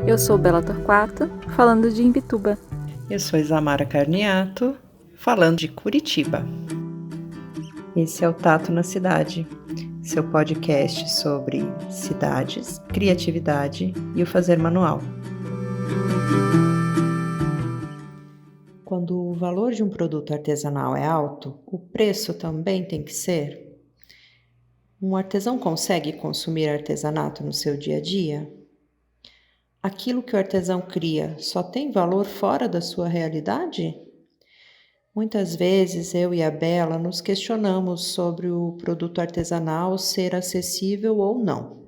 Eu sou Bela Torquato, falando de Imbituba. Eu sou Isamara Carniato, falando de Curitiba. Esse é o Tato na Cidade, seu podcast sobre cidades, criatividade e o fazer manual. Quando o valor de um produto artesanal é alto, o preço também tem que ser? Um artesão consegue consumir artesanato no seu dia a dia? Aquilo que o artesão cria só tem valor fora da sua realidade? Muitas vezes eu e a Bela nos questionamos sobre o produto artesanal ser acessível ou não.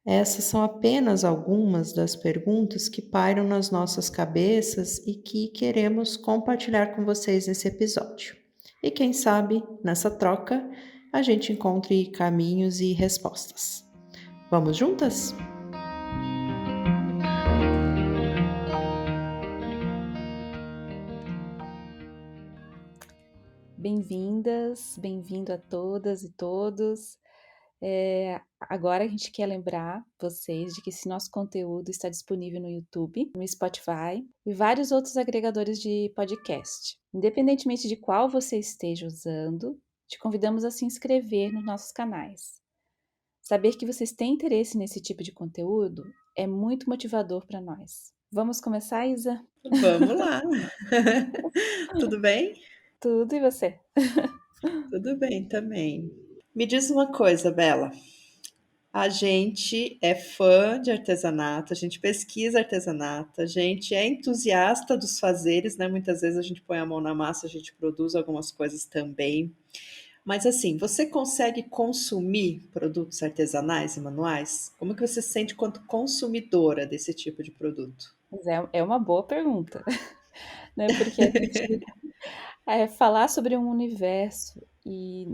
Essas são apenas algumas das perguntas que pairam nas nossas cabeças e que queremos compartilhar com vocês nesse episódio. E quem sabe, nessa troca, a gente encontre caminhos e respostas. Vamos juntas? Bem-vindas, bem-vindo a todas e todos. Agora a gente quer lembrar vocês de que esse nosso conteúdo está disponível no YouTube, no Spotify e vários outros agregadores de podcast. Independentemente de qual você esteja usando, te convidamos a se inscrever nos nossos canais. Saber que vocês têm interesse nesse tipo de conteúdo é muito motivador para nós. Vamos começar, Isa? Vamos lá! Tudo bem? Tudo, e você? Tudo bem também. Me diz uma coisa, Bela. A gente é fã de artesanato, a gente pesquisa artesanato, a gente é entusiasta dos fazeres, né? Muitas vezes a gente põe a mão na massa, a gente produz algumas coisas também. Mas assim, você consegue consumir produtos artesanais e manuais? Como que você se sente quanto consumidora desse tipo de produto? Mas é uma boa pergunta, né? Porque a gente falar sobre um universo e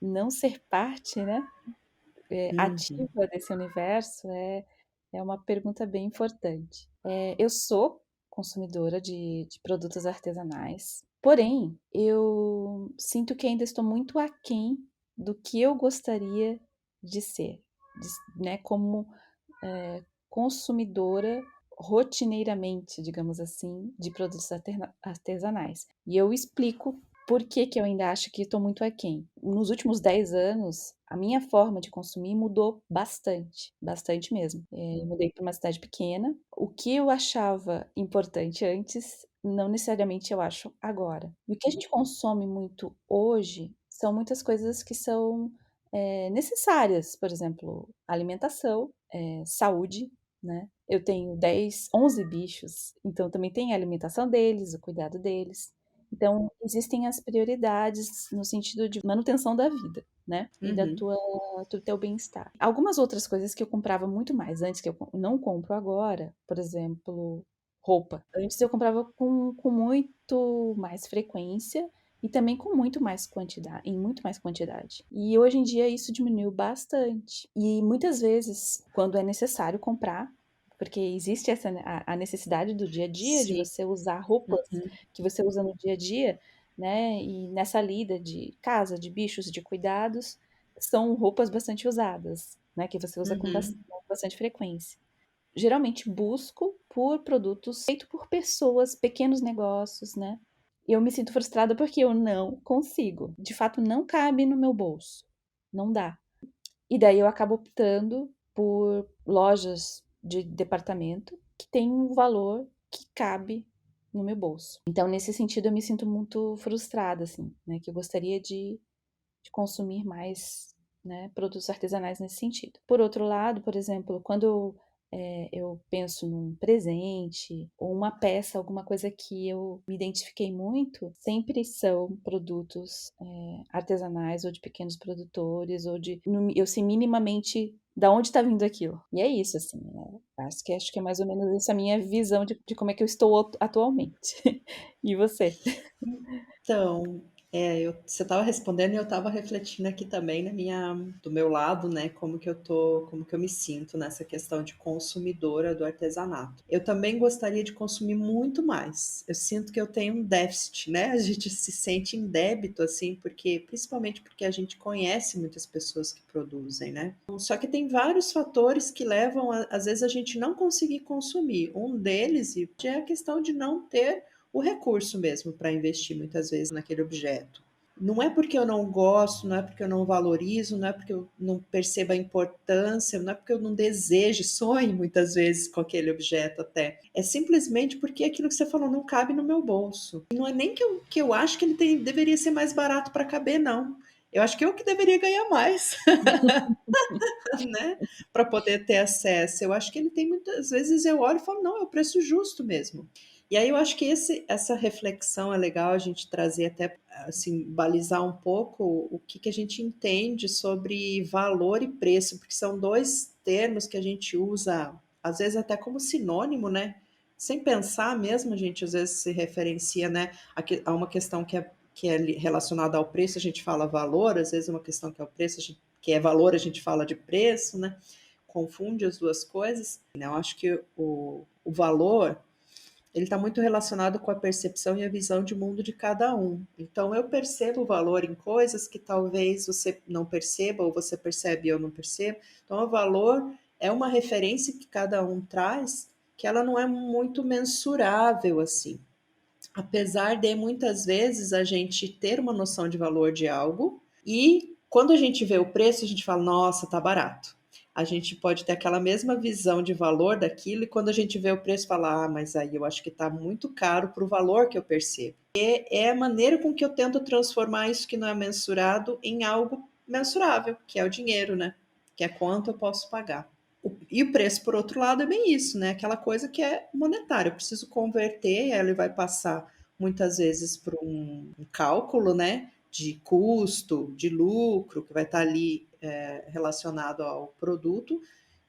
não ser parte, né, Uhum. ativa desse universo é uma pergunta bem importante. Eu sou consumidora de produtos artesanais, porém, eu sinto que ainda estou muito aquém do que eu gostaria de ser, né, como consumidora rotineiramente, digamos assim, de produtos artesanais. E eu explico por que, que eu ainda acho que estou muito aquém. Nos últimos 10 anos, a minha forma de consumir mudou bastante, bastante mesmo. Eu mudei para uma cidade pequena. O que eu achava importante antes, não necessariamente eu acho agora. E o que a gente consome muito hoje são muitas coisas que são necessárias, por exemplo, alimentação, saúde, né? Eu tenho 10, 11 bichos, então também tem a alimentação deles, o cuidado deles. Então, existem as prioridades no sentido de manutenção da vida, né? E Uhum. do teu bem-estar. Algumas outras coisas que eu comprava muito mais antes, que eu não compro agora, por exemplo, roupa. Antes eu comprava com muito mais frequência e também com muito mais quantidade, em muito mais quantidade. E hoje em dia isso diminuiu bastante. E muitas vezes, quando é necessário comprar, porque existe a necessidade do dia a dia de Sim. você usar roupas que você usa no dia a dia, né? E nessa lida de casa, de bichos, de cuidados, são roupas bastante usadas, né? Que você usa com Uhum. bastante frequência. Geralmente busco por produtos feitos por pessoas, pequenos negócios, né? E eu me sinto frustrada porque eu não consigo. De fato, não cabe no meu bolso. Não dá. E daí eu acabo optando por lojas de departamento que têm um valor que cabe no meu bolso. Então, nesse sentido, eu me sinto muito frustrada, assim, né? Que eu gostaria de consumir mais, né, produtos artesanais nesse sentido. Por outro lado, por exemplo, quando eu penso num presente ou uma peça, alguma coisa que eu me identifiquei muito, sempre são produtos artesanais ou de pequenos produtores ou eu sei minimamente da onde está vindo aquilo. E é isso, assim, né? Acho que é mais ou menos essa minha visão de como é que eu estou atualmente. E você? Então, Você estava respondendo e eu estava refletindo aqui também do meu lado, né, como que eu me sinto nessa questão de consumidora do artesanato. Eu também gostaria de consumir muito mais. Eu sinto que eu tenho um déficit, né? A gente se sente em débito, assim, principalmente porque a gente conhece muitas pessoas que produzem, né? Só que tem vários fatores que levam, às vezes, a gente não conseguir consumir. Um deles é a questão de não ter o recurso mesmo para investir muitas vezes naquele objeto. Não é porque eu não gosto, não é porque eu não valorizo, não é porque eu não perceba a importância, não é porque eu não deseje, sonhe muitas vezes com aquele objeto até. É simplesmente porque aquilo que você falou não cabe no meu bolso. E não é nem que eu acho que deveria ser mais barato para caber, não. Eu acho que eu que deveria ganhar mais, né? Para poder ter acesso. Eu acho que ele tem muitas vezes eu olho e falo, não, é o preço justo mesmo. E aí eu acho que essa reflexão é legal a gente trazer até, assim, balizar um pouco o que a gente entende sobre valor e preço, porque são dois termos que a gente usa, às vezes até como sinônimo, né? Sem pensar mesmo, a gente às vezes se referencia, né, a uma questão que é relacionada ao preço, a gente fala valor, às vezes uma questão que é o preço, que é valor, a gente fala de preço, né? Confunde as duas coisas. Eu acho que o valor ele está muito relacionado com a percepção e a visão de mundo de cada um. Então, eu percebo o valor em coisas que talvez você não perceba, ou você percebe e eu não percebo. Então, o valor é uma referência que cada um traz, que ela não é muito mensurável assim. Apesar de muitas vezes a gente ter uma noção de valor de algo e quando a gente vê o preço, a gente fala, nossa, tá barato. A gente pode ter aquela mesma visão de valor daquilo e quando a gente vê o preço, fala, ah, mas aí eu acho que tá muito caro para o valor que eu percebo. E é a maneira com que eu tento transformar isso que não é mensurado em algo mensurável, que é o dinheiro, né? Que é quanto eu posso pagar. E o preço, por outro lado, é bem isso, né? Aquela coisa que é monetária. Eu preciso converter, ele vai passar muitas vezes por um cálculo, né? De custo, de lucro, que vai estar ali relacionado ao produto,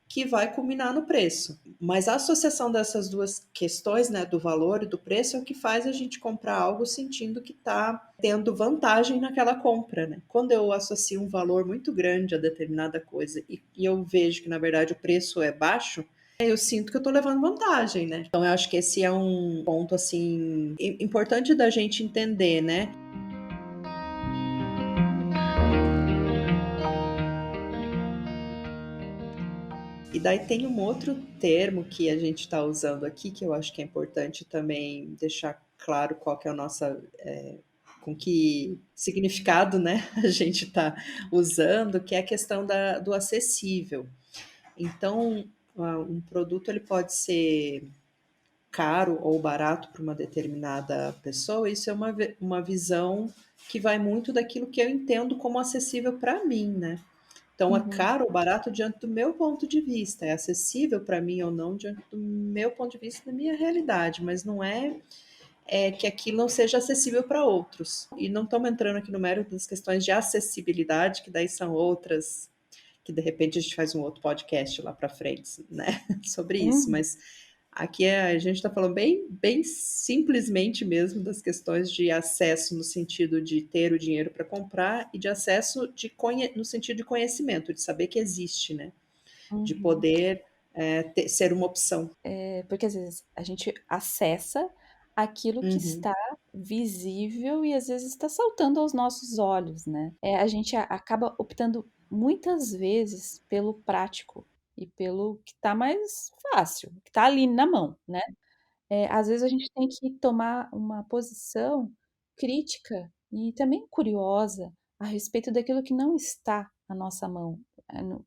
que vai culminar no preço. Mas a associação dessas duas questões, né, do valor e do preço, é o que faz a gente comprar algo sentindo que está tendo vantagem naquela compra, né? Quando eu associo um valor muito grande a determinada coisa e eu vejo que, na verdade, o preço é baixo, eu sinto que eu estou levando vantagem, né? Então, eu acho que esse é um ponto, assim, importante da gente entender, né? E daí tem um outro termo que a gente está usando aqui, que eu acho que é importante também deixar claro qual que é a nossa, com que significado, né, a gente está usando, que é a questão do acessível. Então, um produto ele pode ser caro ou barato para uma determinada pessoa, isso é uma visão que vai muito daquilo que eu entendo como acessível para mim, né? Então, é Uhum. caro ou barato diante do meu ponto de vista, é acessível para mim ou não diante do meu ponto de vista, da minha realidade, mas não é que aquilo não seja acessível para outros. E não estamos entrando aqui no mérito das questões de acessibilidade, que daí são outras, que de repente a gente faz um outro podcast lá para frente, né, sobre isso, Uhum. mas aqui a gente está falando bem simplesmente mesmo das questões de acesso no sentido de ter o dinheiro para comprar e de acesso no sentido de conhecimento, de saber que existe, né? De Uhum. poder ser uma opção. Porque às vezes a gente acessa aquilo que Uhum. está visível e às vezes está saltando aos nossos olhos, né? A gente acaba optando muitas vezes pelo prático e pelo que está mais fácil, que está ali na mão, né? Às vezes a gente tem que tomar uma posição crítica e também curiosa a respeito daquilo que não está na nossa mão,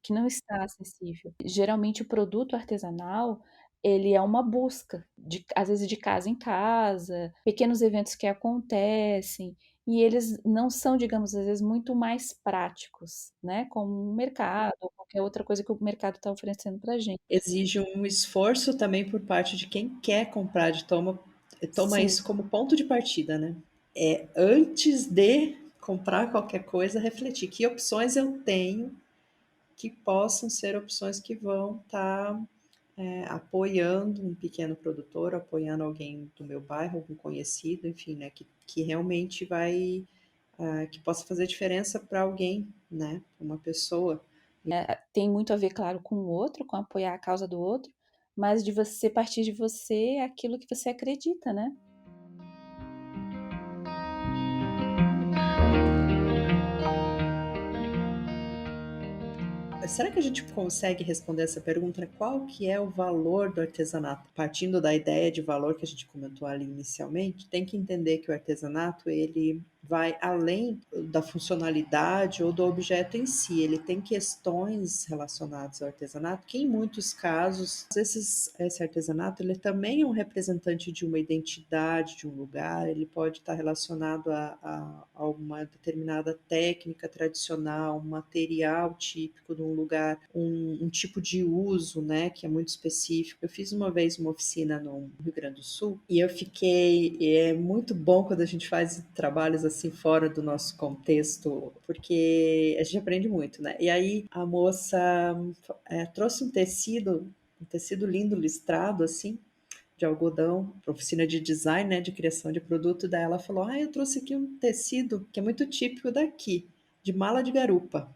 que não está acessível. Geralmente o produto artesanal, ele é uma busca, às vezes de casa em casa, pequenos eventos que acontecem, e eles não são, digamos, às vezes muito mais práticos, né, como um mercado ou qualquer outra coisa que o mercado está oferecendo para gente. Exige um esforço também por parte de quem quer comprar, toma Sim. isso como ponto de partida, né? Antes de comprar qualquer coisa, refletir que opções eu tenho que possam ser opções que vão estar apoiando um pequeno produtor, apoiando alguém do meu bairro, algum conhecido, enfim, né, que realmente vai que possa fazer diferença para alguém, né? Uma pessoa. Tem muito a ver, claro, com o outro, com apoiar a causa do outro, mas de você partir de você é aquilo que você acredita, né? Será que a gente consegue responder essa pergunta, né? Qual que é o valor do artesanato? Partindo da ideia de valor que a gente comentou ali inicialmente, tem que entender que o artesanato, ele vai além da funcionalidade ou do objeto em si. Ele tem questões relacionadas ao artesanato que, em muitos casos, esse artesanato, ele também é um representante de uma identidade, de um lugar. Ele pode estar relacionado a uma determinada técnica tradicional, um material típico de um lugar, um tipo de uso, né, que é muito específico. Eu fiz uma vez uma oficina no Rio Grande do Sul e eu fiquei, é muito bom quando a gente faz trabalhos assim fora do nosso contexto, porque a gente aprende muito, né? E aí a moça trouxe um tecido lindo listrado assim, de algodão, para oficina de design, né, de criação de produto. Daí ela falou: eu trouxe aqui um tecido que é muito típico daqui, de mala de garupa.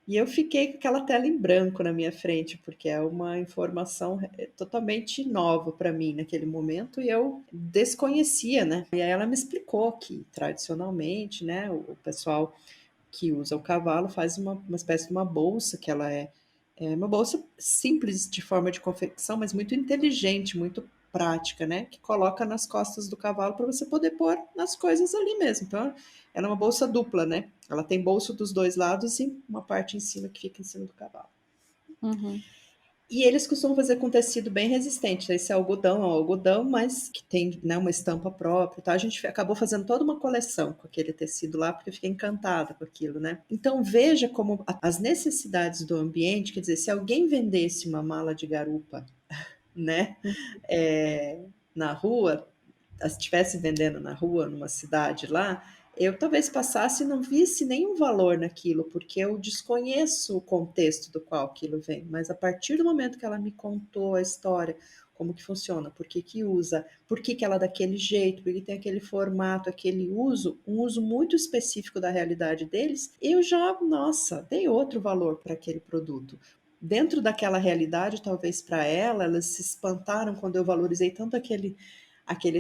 E eu fiquei com aquela tela em branco na minha frente, porque é uma informação totalmente nova para mim naquele momento e eu desconhecia, né? E aí ela me explicou que tradicionalmente, né, o pessoal que usa o cavalo faz uma espécie de uma bolsa, que ela é uma bolsa simples de forma de confecção, mas muito inteligente, muito prática, né? Que coloca nas costas do cavalo para você poder pôr nas coisas ali mesmo. Então, ela é uma bolsa dupla, né? Ela tem bolso dos dois lados e uma parte em cima que fica em cima do cavalo. Uhum. E eles costumam fazer com tecido bem resistente. Esse algodão é um algodão, mas que tem, né, uma estampa própria. Tá? A gente acabou fazendo toda uma coleção com aquele tecido lá, porque eu fiquei encantada com aquilo, né? Então veja como as necessidades do ambiente, quer dizer, se alguém vendesse uma mala de garupa, né, é, na rua, estivesse vendendo na rua, numa cidade lá, eu talvez passasse e não visse nenhum valor naquilo, porque eu desconheço o contexto do qual aquilo vem. Mas a partir do momento que ela me contou a história, como que funciona, por que que usa, por que que ela é daquele jeito, por que tem aquele formato, aquele uso, um uso muito específico da realidade deles, eu já, nossa, dei outro valor para aquele produto. Dentro daquela realidade, talvez para ela, elas se espantaram quando eu valorizei tanto aquele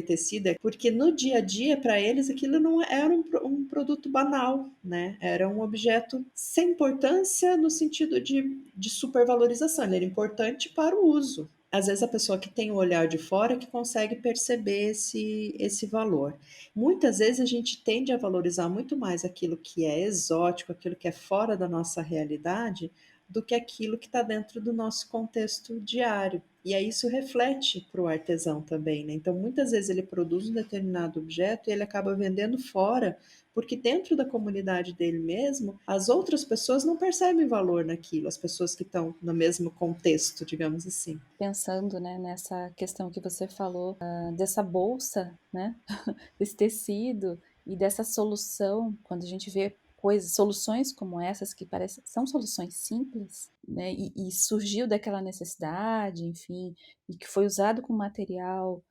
tecido, porque no dia a dia, para eles, aquilo não era um produto banal, né? Era um objeto sem importância no sentido de supervalorização, ele era importante para o uso. Às vezes a pessoa que tem o olhar de fora que consegue perceber esse valor. Muitas vezes a gente tende a valorizar muito mais aquilo que é exótico, aquilo que é fora da nossa realidade, do que aquilo que está dentro do nosso contexto diário. E aí isso reflete para o artesão também, né? Então, muitas vezes ele produz um determinado objeto e ele acaba vendendo fora, porque dentro da comunidade dele mesmo, as outras pessoas não percebem valor naquilo, as pessoas que estão no mesmo contexto, digamos assim. Pensando, né, nessa questão que você falou, dessa bolsa, né, desse tecido e dessa solução, quando a gente vê coisas, soluções como essas que parecem são soluções simples, né, e surgiu daquela necessidade, enfim, e que foi usado com material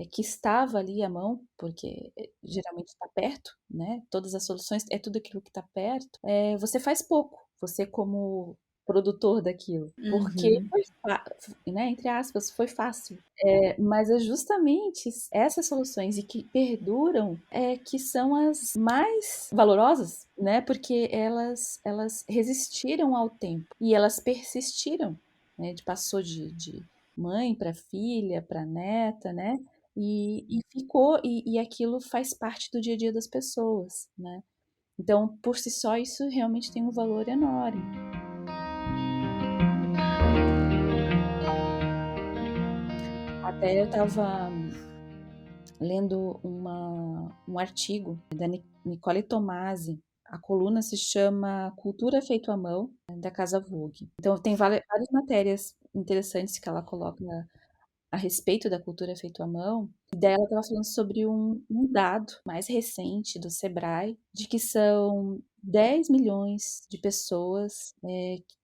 que estava ali à mão, porque geralmente está perto, né? Todas as soluções é tudo aquilo que está perto. Você faz pouco, você como produtor daquilo, porque Uhum. foi, né, entre aspas, foi fácil. Mas é justamente essas soluções e que perduram que são as mais valorosas, né? Porque elas resistiram ao tempo e elas persistiram, né? Passou de mãe para filha, para neta, né? E ficou, e aquilo faz parte do dia a dia das pessoas, né? Então, por si só, isso realmente tem um valor enorme. Até eu estava lendo um artigo da Nicole Tomasi. A coluna se chama Cultura Feito à Mão, da Casa Vogue. Então, tem várias matérias interessantes que ela coloca a respeito da cultura feito à mão. E daí ela estava falando sobre um dado mais recente do Sebrae, de que são 10 milhões de pessoas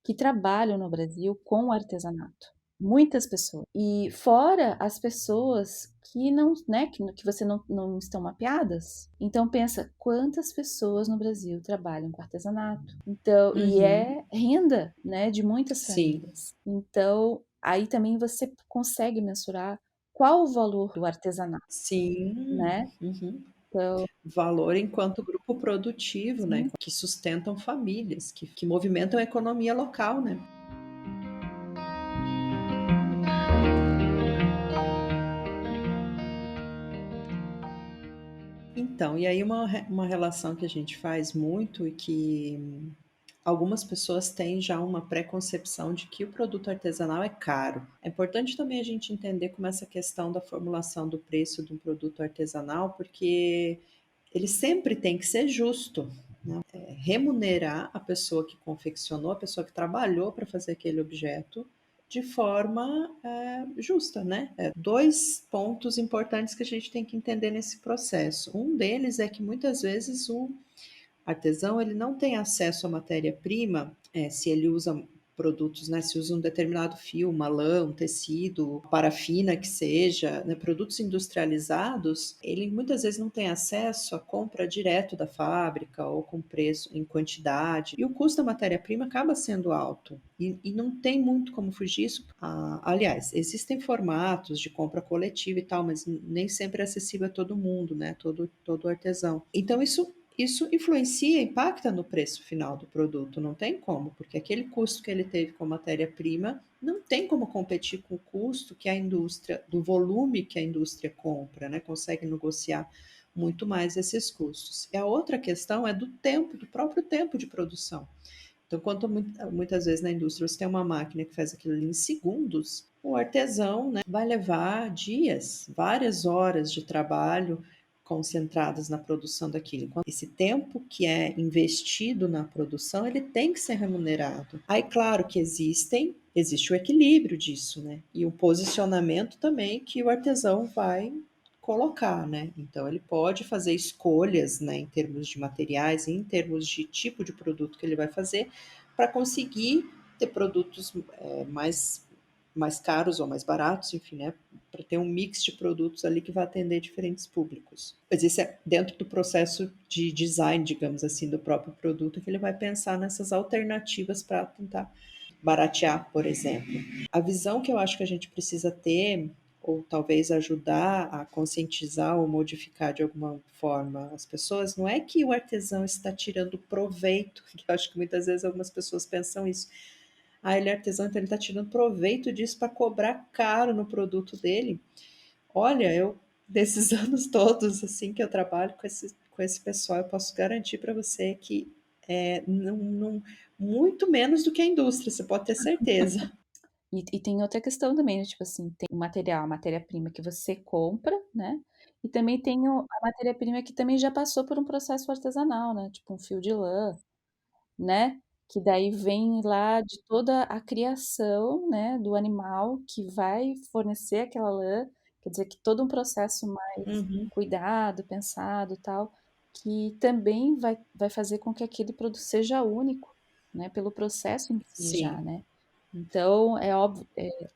que trabalham no Brasil com artesanato. Muitas pessoas. E fora as pessoas que não, né, que você não estão mapeadas. Então pensa quantas pessoas no Brasil trabalham com artesanato. Então, e Uhum. é renda, né, de muitas Sim, famílias. Então, aí também você consegue mensurar qual o valor do artesanato, sim. né? Uhum. Então, Valor enquanto grupo produtivo, né? sim. Que sustentam famílias, que movimentam a economia local, né? Então, e aí uma relação que a gente faz muito e que algumas pessoas têm já uma preconcepção de que o produto artesanal é caro. É importante também a gente entender como essa questão da formulação do preço de um produto artesanal, porque ele sempre tem que ser justo, né? Remunerar a pessoa que confeccionou, a pessoa que trabalhou para fazer aquele objeto de forma justa, né? Dois pontos importantes que a gente tem que entender nesse processo. Um deles é que muitas vezes o artesão ele não tem acesso à matéria-prima, se ele usa produtos, né, se usa um determinado fio, uma lã, um tecido, parafina que seja, né, produtos industrializados, ele muitas vezes não tem acesso à compra direto da fábrica ou com preço em quantidade. E o custo da matéria-prima acaba sendo alto. E não tem muito como fugir isso. Aliás, existem formatos de compra coletiva e tal, mas nem sempre é acessível a todo mundo, né? Todo artesão. Então, isso influencia, impacta no preço final do produto, não tem como, porque aquele custo que ele teve com a matéria-prima não tem como competir com o custo que a indústria, do volume que a indústria compra, né? Consegue negociar muito mais esses custos. E a outra questão é do tempo, do próprio tempo de produção. Então, quanto muitas vezes na indústria você tem uma máquina que faz aquilo ali em segundos, o artesão, né, vai levar dias, várias horas de trabalho concentradas na produção daquilo. Então, esse tempo que é investido na produção, ele tem que ser remunerado. Aí, claro que existe o equilíbrio disso, né? E o posicionamento também que o artesão vai colocar, né? Então ele pode fazer escolhas, né, em termos de materiais, em termos de tipo de produto que ele vai fazer, para conseguir ter produtos mais caros ou mais baratos, enfim, né, para ter um mix de produtos ali que vai atender diferentes públicos. Mas isso é dentro do processo de design, digamos assim, do próprio produto, que ele vai pensar nessas alternativas para tentar baratear, por exemplo. A visão que eu acho que a gente precisa ter, ou talvez ajudar a conscientizar ou modificar de alguma forma as pessoas, não é que o artesão está tirando proveito, que eu acho que muitas vezes algumas pessoas pensam isso. Ah, ele é artesão, então ele está tirando proveito disso para cobrar caro no produto dele. Olha, desses anos todos assim que eu trabalho com esse pessoal, eu posso garantir para você que muito menos do que a indústria, você pode ter certeza. E tem outra questão também, né, tipo assim, tem o material, a matéria-prima que você compra, né? E também tem a matéria-prima que também já passou por um processo artesanal, né? Tipo um fio de lã, né? Que daí vem lá de toda a criação, né, do animal que vai fornecer aquela lã. Quer dizer que todo um processo mais Uhum, cuidado, pensado, tal, que também vai fazer com que aquele produto seja único, né? Pelo processo em si já, sim. né? Então, é óbvio,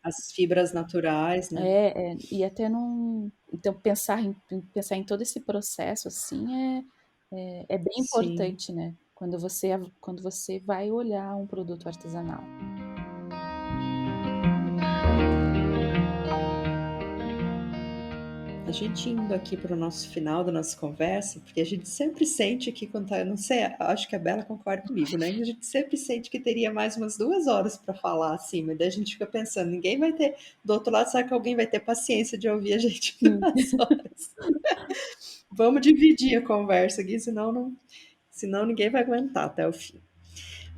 As fibras naturais, né? e até não. Então, pensar em todo esse processo, assim, é bem Sim. importante, né? Quando você vai olhar um produto artesanal. A gente indo aqui para o nosso final da nossa conversa, porque a gente sempre sente que quando tá, eu não sei, acho que a Bela concorda comigo, né? A gente sempre sente que teria mais umas 2 horas para falar assim, mas daí a gente fica pensando, ninguém vai ter, do outro lado, será que alguém vai ter paciência de ouvir a gente Sim. 2 horas? Vamos dividir a conversa aqui, senão ninguém vai aguentar até o fim.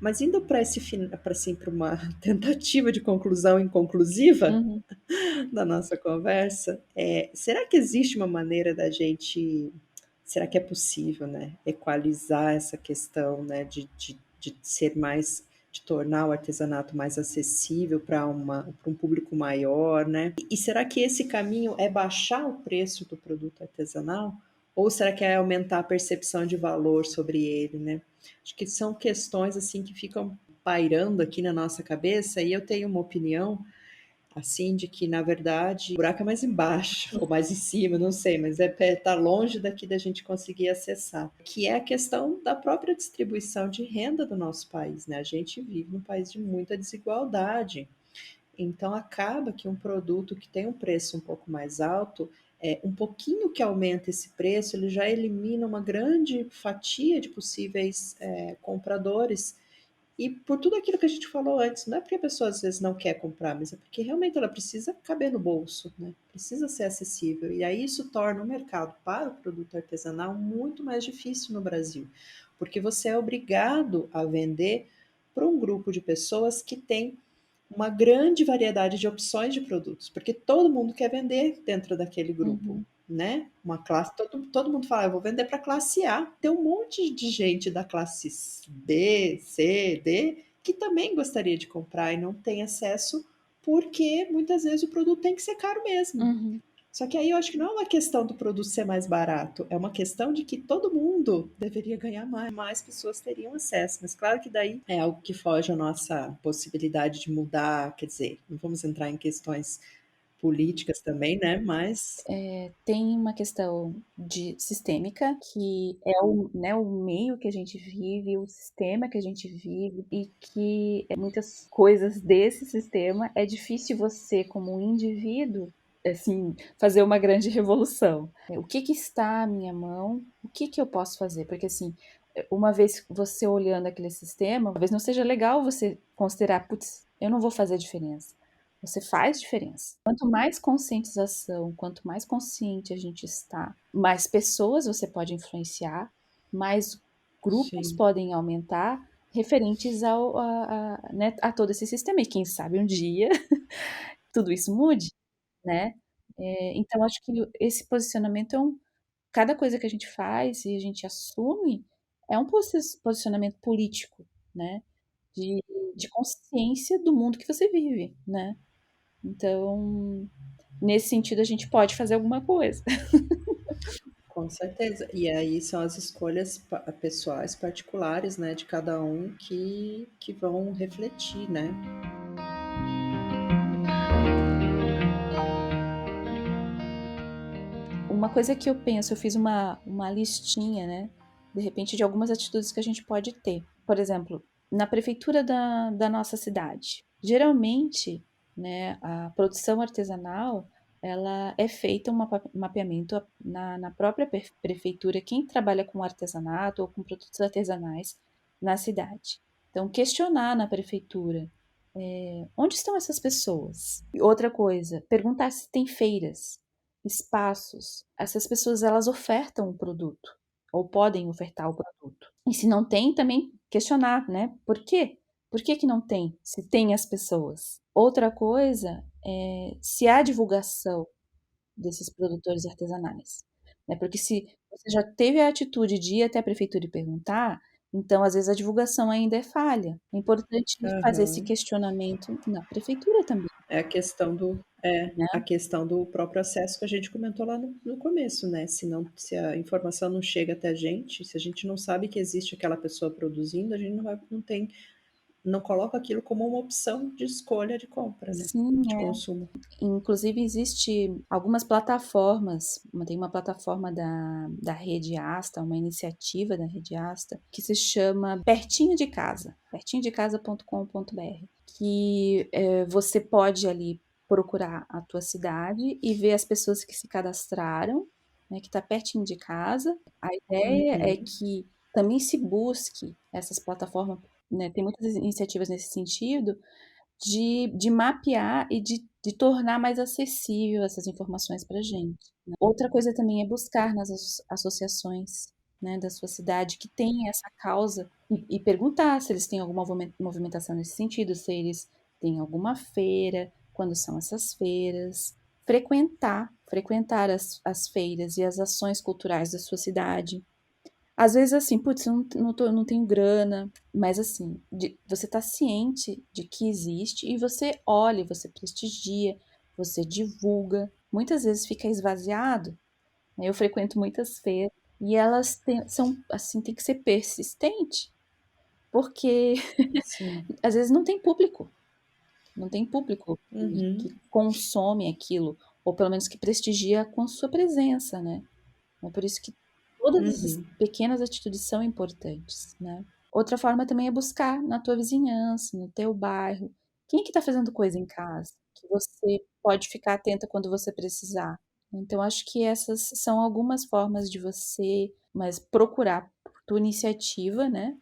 Mas indo para esse para assim, para uma tentativa de conclusão inconclusiva, Uhum. da nossa conversa, será que existe uma maneira da gente, será que é possível, né, equalizar essa questão, né, de ser mais, de tornar o artesanato mais acessível para um público maior, né? E será que esse caminho é baixar o preço do produto artesanal? Ou será que é aumentar a percepção de valor sobre ele, né? Acho que são questões assim que ficam pairando aqui na nossa cabeça e eu tenho uma opinião. assim, de que, na verdade, o buraco é mais embaixo, ou mais em cima, não sei, mas tá longe daqui da gente conseguir acessar, que é a questão da própria distribuição de renda do nosso país, né? A gente vive num país de muita desigualdade, então acaba que um produto que tem um preço um pouco mais alto, um pouquinho que aumenta esse preço, ele já elimina uma grande fatia de possíveis compradores. E por tudo aquilo que a gente falou antes, não é porque a pessoa às vezes não quer comprar, mas é porque realmente ela precisa caber no bolso, né? Precisa ser acessível. E aí isso torna o mercado para o produto artesanal muito mais difícil no Brasil, porque você é obrigado a vender para um grupo de pessoas que tem uma grande variedade de opções de produtos, porque todo mundo quer vender dentro daquele grupo, Uhum. né? Uma classe, todo mundo fala, eu vou vender para a classe A. Tem um monte de gente da classe B, C, D, que também gostaria de comprar e não tem acesso, porque muitas vezes o produto tem que ser caro mesmo. Uhum. Só que aí eu acho que não é uma questão do produto ser mais barato, é uma questão de que todo mundo deveria ganhar mais pessoas teriam acesso. Mas claro que daí é algo que foge à nossa possibilidade de mudar, quer dizer, não vamos entrar em questões políticas também, né? Mas Tem uma questão de sistêmica, que é o meio que a gente vive, o sistema que a gente vive, e que muitas coisas desse sistema é difícil você, como um indivíduo, assim, fazer uma grande revolução. O que que está à minha mão? O que que eu posso fazer? Porque, assim, uma vez você olhando aquele sistema, talvez não seja legal você considerar, putz, eu não vou fazer diferença. Você faz diferença. Quanto mais conscientização, quanto mais consciente a gente está, mais pessoas você pode influenciar, mais grupos sim, podem aumentar referentes né, a todo esse sistema. E quem sabe um dia tudo isso mude, né? Então, acho que esse posicionamento cada coisa que a gente faz e a gente assume é um posicionamento político, né? De, de consciência do mundo que você vive, né? Então, nesse sentido, a gente pode fazer alguma coisa. com certeza. E aí são as escolhas pessoais, particulares, né, de cada um que vão refletir, né? Uma coisa que eu penso, eu fiz uma listinha, né? De repente, de algumas atitudes que a gente pode ter. Por exemplo, na prefeitura da nossa cidade. Geralmente, né, a produção artesanal, ela é feita um mapeamento na própria prefeitura, quem trabalha com artesanato ou com produtos artesanais na cidade. Então, questionar na prefeitura, onde estão essas pessoas? E outra coisa, perguntar se tem feiras, espaços. Essas pessoas elas ofertam o produto ou podem ofertar o produto. E se não tem, também questionar, né? Por quê? Por que que não tem? Se tem as pessoas. Outra coisa é se há divulgação desses produtores artesanais, né? Porque se você já teve a atitude de ir até a prefeitura e perguntar, então às vezes a divulgação ainda é falha. É importante fazer esse Aham. questionamento na prefeitura também, É né? a questão do próprio acesso que a gente comentou lá no começo, né? Se a informação não chega até a gente, se a gente não sabe que existe aquela pessoa produzindo, a gente não coloca aquilo como uma opção de escolha de compra, né? Sim, De consumo. inclusive existe algumas plataformas, tem uma plataforma da Rede Asta, uma iniciativa da Rede Asta, que se chama Pertinho de Casa, pertinhodecasa.com.br, que você pode ali procurar a tua cidade e ver as pessoas que se cadastraram, né, que está pertinho de casa. A ideia é Uhum. que também se busque essas plataformas, né, tem muitas iniciativas nesse sentido, de mapear e de tornar mais acessível essas informações para a gente, né? Outra coisa também é buscar nas associações, né, da sua cidade que tem essa causa e perguntar se eles têm alguma movimentação nesse sentido, se eles têm alguma feira, quando são essas feiras, frequentar as feiras e as ações culturais da sua cidade. Às vezes, assim, putz, eu não tenho grana, mas assim, você tá ciente de que existe e você olha, você prestigia, você divulga. Muitas vezes fica esvaziado, né? Eu frequento muitas feiras e elas são, assim, tem que ser persistente, porque Sim. às vezes não tem público. Não tem público que Uhum, consome aquilo, ou pelo menos que prestigia com sua presença, né. É por isso que todas essas uhum, pequenas atitudes são importantes, né. Outra forma também é buscar na tua vizinhança, no teu bairro, quem é que tá fazendo coisa em casa, que você pode ficar atenta quando você precisar. Então acho que essas são algumas formas de você mas procurar por tua iniciativa, né,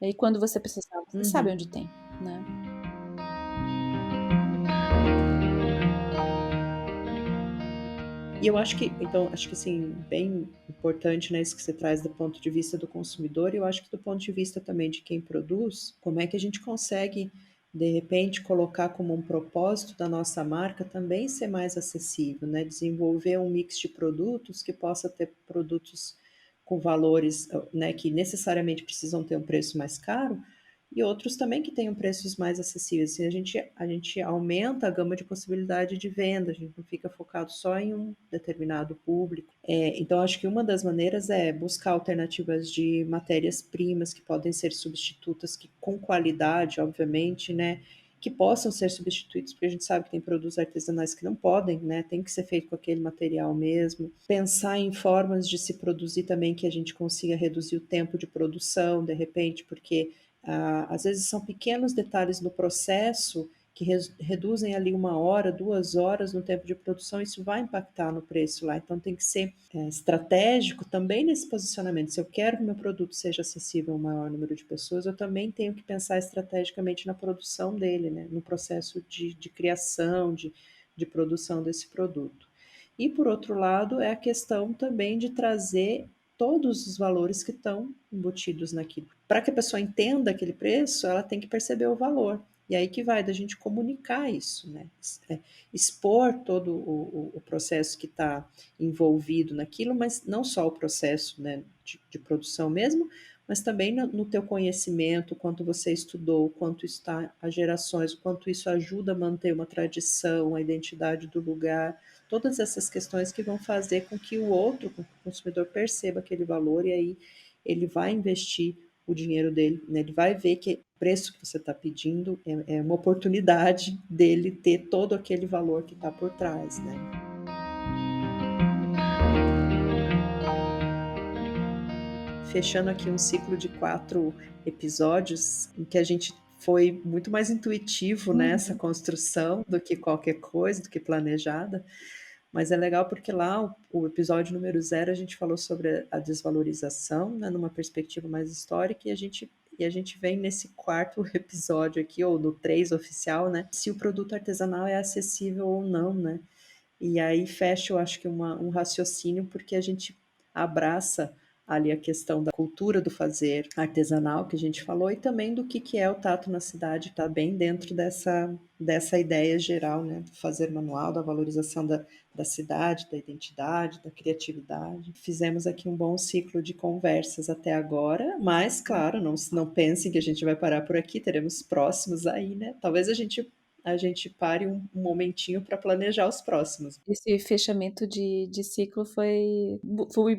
e aí quando você precisar, você sabe uhum. onde tem, né. E eu acho que então, acho que, assim, bem importante, né, isso que você traz do ponto de vista do consumidor, e eu acho que do ponto de vista também de quem produz, como é que a gente consegue, de repente, colocar como um propósito da nossa marca também ser mais acessível, né, desenvolver um mix de produtos que possa ter produtos com valores, né, que necessariamente precisam ter um preço mais caro, e outros também que tenham preços mais acessíveis. Assim, a gente aumenta a gama de possibilidade de venda, a gente não fica focado só em um determinado público. Então, acho que uma das maneiras é buscar alternativas de matérias-primas que podem ser substitutas, que com qualidade, obviamente, né, que possam ser substituídos, porque a gente sabe que tem produtos artesanais que não podem, né, tem que ser feito com aquele material mesmo. Pensar em formas de se produzir também que a gente consiga reduzir o tempo de produção, de repente, porque às vezes são pequenos detalhes no processo que reduzem ali 1 hora, 2 horas no tempo de produção, isso vai impactar no preço lá. Então tem que ser estratégico também nesse posicionamento. Se eu quero que meu produto seja acessível a um maior número de pessoas, eu também tenho que pensar estrategicamente na produção dele, né? No processo de criação, de produção desse produto. E por outro lado, é a questão também de trazer todos os valores que estão embutidos naquilo. Para que a pessoa entenda aquele preço, ela tem que perceber o valor. E aí que vai da gente comunicar isso, né? Expor todo o processo que está envolvido naquilo, mas não só o processo, né, de produção mesmo, mas também no teu conhecimento, quanto você estudou, quanto está há gerações, o quanto isso ajuda a manter uma tradição, a identidade do lugar, todas essas questões que vão fazer com que o outro, com que o consumidor perceba aquele valor e aí ele vai investir o dinheiro dele, né? Ele vai ver que o preço que você está pedindo é uma oportunidade dele ter todo aquele valor que está por trás, né? Fechando aqui um ciclo de 4 episódios em que a gente foi muito mais intuitivo nessa Uhum. construção do que qualquer coisa, do que planejada. Mas é legal porque lá o episódio número 0 a gente falou sobre a desvalorização, né, numa perspectiva mais histórica, e a gente vem nesse quarto episódio aqui, ou no 3 oficial, né, se o produto artesanal é acessível ou não, né? E aí fecha, eu acho que um raciocínio, porque a gente abraça ali a questão da cultura do fazer artesanal que a gente falou, e também do que é o tato na cidade, está bem dentro dessa ideia geral, né, do fazer manual, da valorização da cidade, da identidade, da criatividade. Fizemos aqui um bom ciclo de conversas até agora, mas, claro, não pensem que a gente vai parar por aqui, teremos próximos aí, né? Talvez a gente pare um momentinho para planejar os próximos. Esse fechamento de ciclo foi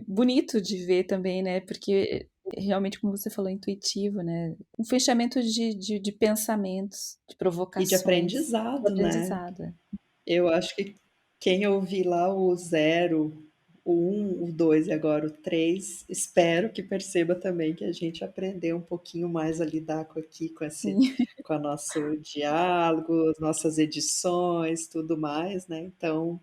bonito de ver também, né, porque realmente, como você falou, intuitivo, né, um fechamento de pensamentos, de E de provocações, de aprendizado, né? aprendizado, é. Eu acho que quem ouvir lá o 0, o 1, o 2 e agora o 3, espero que perceba também que a gente aprendeu um pouquinho mais a lidar Sim. com o nosso diálogo, as nossas edições, tudo mais, né? Então,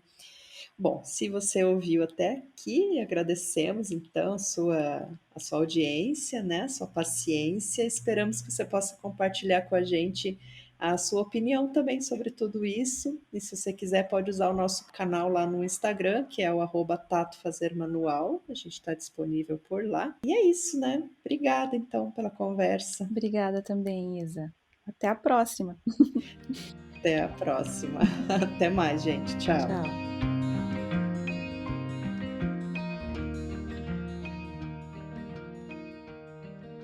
bom, se você ouviu até aqui, agradecemos então a sua audiência, né, a sua paciência. Esperamos que você possa compartilhar com a gente a sua opinião também sobre tudo isso. E se você quiser, pode usar o nosso canal lá no Instagram, que é o @tatofazermanual. A gente está disponível por lá. E é isso, né? Obrigada então pela conversa. Obrigada também, Isa. Até a próxima. Até a próxima. Até mais, gente. Tchau. Tchau.